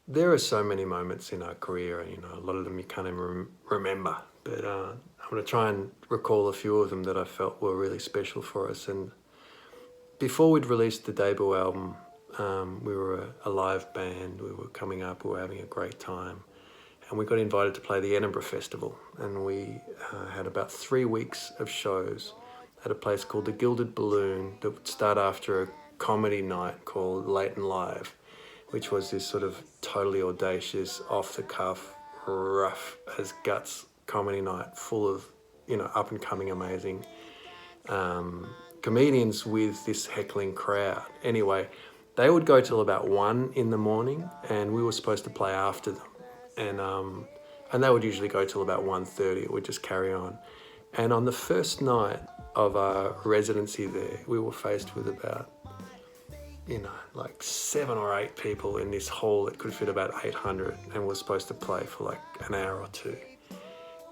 there are so many moments in our career, and a lot of them you can't even remember. But I'm going to try and recall a few of them that I felt were really special for us. And before we'd released the debut album, we were a live band. We were coming up. We were having a great time, and we got invited to play the Edinburgh Festival. And we had about 3 weeks of shows at a place called the Gilded Balloon that would start after a comedy night called Late and Live, which was this sort of totally audacious, off-the-cuff, rough as guts comedy night full of, up-and-coming amazing comedians with this heckling crowd. Anyway, they would go till about 1 in the morning, and we were supposed to play after them. And they would usually go till about 1:30. It would just carry on. And on the first night of our residency there, we were faced with about, like 7 or 8 people in this hall that could fit about 800, and we're supposed to play for like an hour or 2.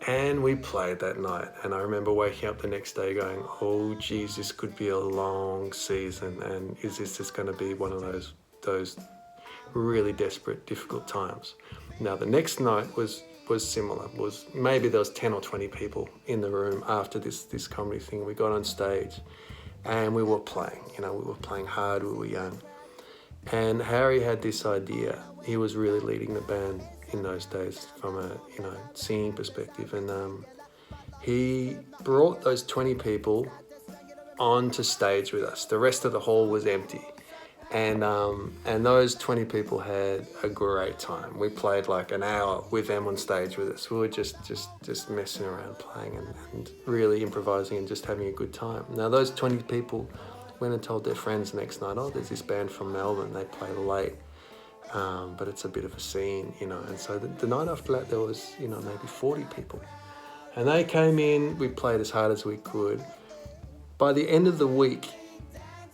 And we played that night, and I remember waking up the next day going, oh geez, this could be a long season, and is this just going to be one of those really desperate, difficult times? Now the next night was similar. Maybe there was 10 or 20 people in the room after this comedy thing. We got on stage and we were playing, we were playing hard, we were young. And Harry had this idea. He was really leading the band in those days from a, singing perspective. And he brought those 20 people onto stage with us. The rest of the hall was empty. And those 20 people had a great time. We played like an hour with them on stage with us. We were just messing around, playing and really improvising and just having a good time. Now those 20 people went and told their friends the next night, oh, there's this band from Melbourne, they play late, but it's a bit of a scene, And so the night after that there was, maybe 40 people. And they came in, we played as hard as we could. By the end of the week,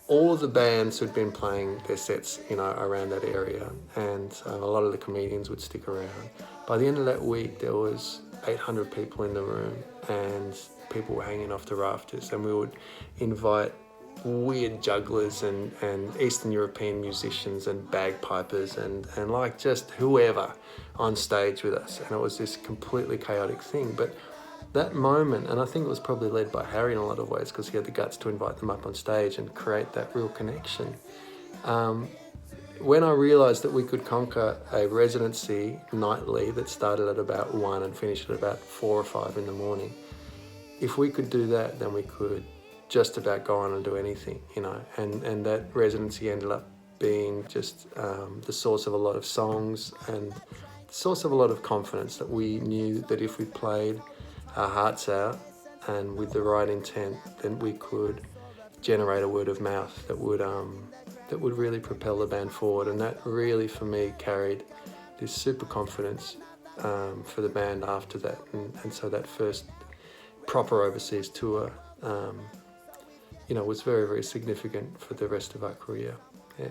all of the bands who'd been playing their sets, around that area, and a lot of the comedians would stick around. By the end of that week, there was 800 people in the room, and people were hanging off the rafters, and we would invite weird jugglers and Eastern European musicians and bagpipers and like just whoever on stage with us. And it was this completely chaotic thing. But that moment, and I think it was probably led by Harry in a lot of ways because he had the guts to invite them up on stage and create that real connection. When I realised that we could conquer a residency nightly that started at about 1 and finished at about 4 or 5 in the morning, if we could do that, then we could just about go on and do anything, and that residency ended up being just the source of a lot of songs and the source of a lot of confidence that we knew that if we played our hearts out and with the right intent, then we could generate a word of mouth that would really propel the band forward. And that really, for me, carried this super confidence for the band after that. And so that first proper overseas tour, was very, very significant for the rest of our career. Yeah.